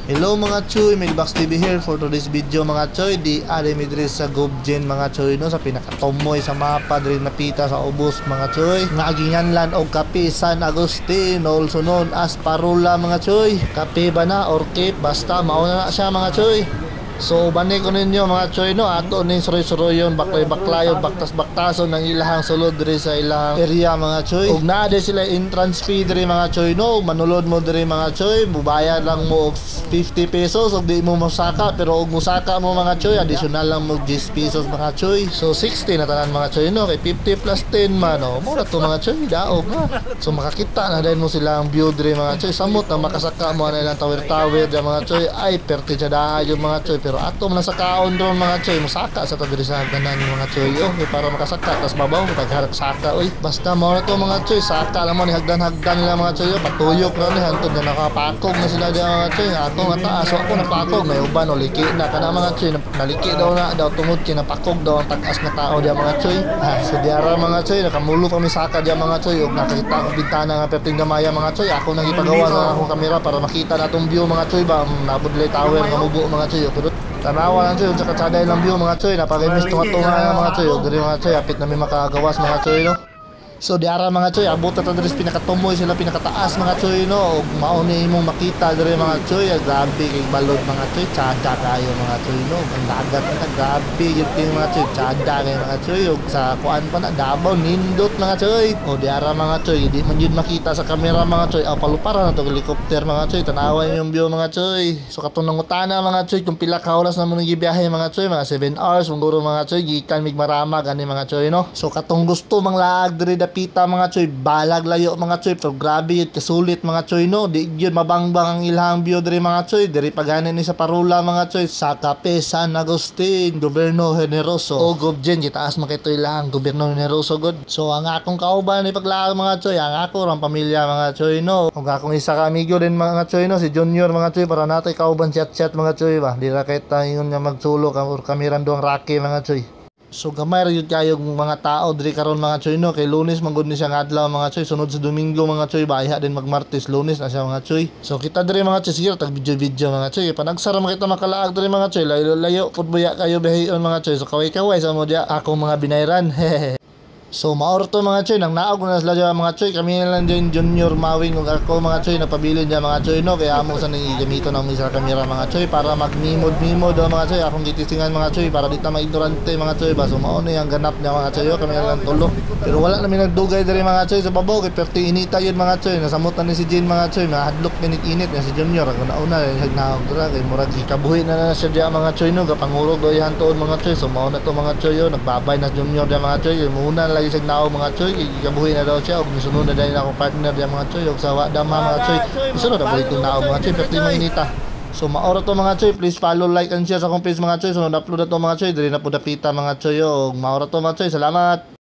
Hello mga choy, Milbax TV here for today's video mga choy. Di ari mi diri sa Gobjen mga choy no, sa pinakatomoy sa mapa diri napita sa ubos mga choy. Nga aginganlan og kape San Agustin, also known as Parula mga choy. Kape ba na or cape, basta mauna na siya mga choy. So bani ko ninyo mga choy no, ato ning suroy-suroyon, baklay-baklayon, baktas-baktason ng ilahang sulod diri sa ilahang area mga choy. Ug naa di sila entrance fee diri mga choy no, manulod mo diri mga choy, bubayad lang mo og 50 pesos ug di mo mosaka, pero og mosaka mo mga choy, additional lang mo 10 pesos mga choy. So 60 na tanan mga choy no, kay 50 plus 10 man no, mura to mga choy, daog na. So makakita na din mo sila ang view diri mga choy, samot na makasaka mo na ilang tower-tower diri mga choy. Ay perti siya daayo mga choy, pero ato man sa kaon doon mga choy, musaka sa tadiri sa hagdanan mga choy okay, para makasaka tas babaw tagharap saka oy. Basta mo na to mga choy, saka lang mo ni hagdan-hagdan nila mga choy, patuyok na ni hantod na nakapakog na sila diyan mga choy. Ato nga taas, so ako napakog, may uban o liki na kana mga choy, naliki daw na daw tungod kay napakog daw ang tagas na tao diyan mga choy. So diara mga choy, nakamulo kami saka diyan mga choy ug nakakita ang bintana nga perting gamaya mga choy. Ako nang ipagawa na akong kamera para makita natong view mga choy ba, nabudlay tower nga mubo mga choy. Pero tanawa lang choy sa katsaday lang view mga choy, napakaimis tunga-tunga na mga choy. Diri mga choy, apit na may makagawas mga choy no. So diara mga choy, abot ta diri pinakatumoy sila pinakataas mga choy no, ug mao ni imong makita diri mga choy. Grabe kay balod mga choy, tsada kayo mga choy no. Ang dagat na grabe yung mga choy, tsada kayo mga choy. Ug sa kuan pa na Davao nindot mga choy. O diara mga choy, di man yun makita sa kamera mga choy. Aw palupara na to helicopter mga choy, tanawa yung view mga choy. So katunong utana mga choy, kung pila ka oras na mo gibiyahe mga choy, mga 7 hours siguro mga choy, gikan mig Marama gani mga choy no. So katong gusto mang laag diri pita mga choy, balag layo mga choy, pero grabe yun kasulit mga choy no. Di yun mabangbang ang ilhang view diri mga choy, diri paganin ni sa Parula mga choy, sa Kape San Agustin, Gobyerno Generoso o Gobjen, gitaas man kito ilang Gobyerno Generoso god. So ang akong kauban ni paglaag mga choy, ang ako rang pamilya mga choy no, ug akong isa ka amigo din mga choy no, si Junior mga choy, para natay kauban chat mga choy ba, di ra kay tayon nga magsulo kami rando ang Rocky mga choy. So gamay ra yun kayo mga tao diri karon mga choy no, kay Lunes man gud ni siyang adlaw mga choy, sunod sa Domingo mga choy, bahiha din magmartes, Lunes na siya mga choy. So kita diri mga choy, sige tag video mga choy, panagsara man kita makalaag diri mga choy, layo pud buya kayo bihion mga choy. So kaway-kaway sa mo dia ako mga binayran. So maor to mga choy, nang naog na sila dyan mga choy, kami na lang dyan Junior Mawing ug ako mga choy, napabilin dyan mga choy no, kaya amo sa nang gamito ng isa kamera mga choy para magmimod daw mga choy. Akong gitisingan mga choy para di ta maignorante mga choy ba. So mao ni ang ganap niya mga choy, kami na lang tulo. Pero wala namin nagdugay diri mga choy sa babaw, kay perti inita yun mga choy. Nasamutan ni si Jin mga choy, mahadlok init na si Junior. Ako nauna nagnaog dira kay murag ikabuhi na siya dyan mga choy no, kapangurog do ihan tuon mga choy. So mao na to mga choy yo, nagbabay na Junior dyan mga choy, muna lagi sig nao mga choy, gabuhi na daw siya ug misunod na dahil ako partner diyan mga choy ug sa dama mga choy. Misunod na buhi kong nao mga choy, perti mainita. So maoro to mga choy, please follow, like and share sa akong page mga choy. Sunod upload na to mga choy, diri na po dapita mga choy ug maoro to mga choy. Salamat.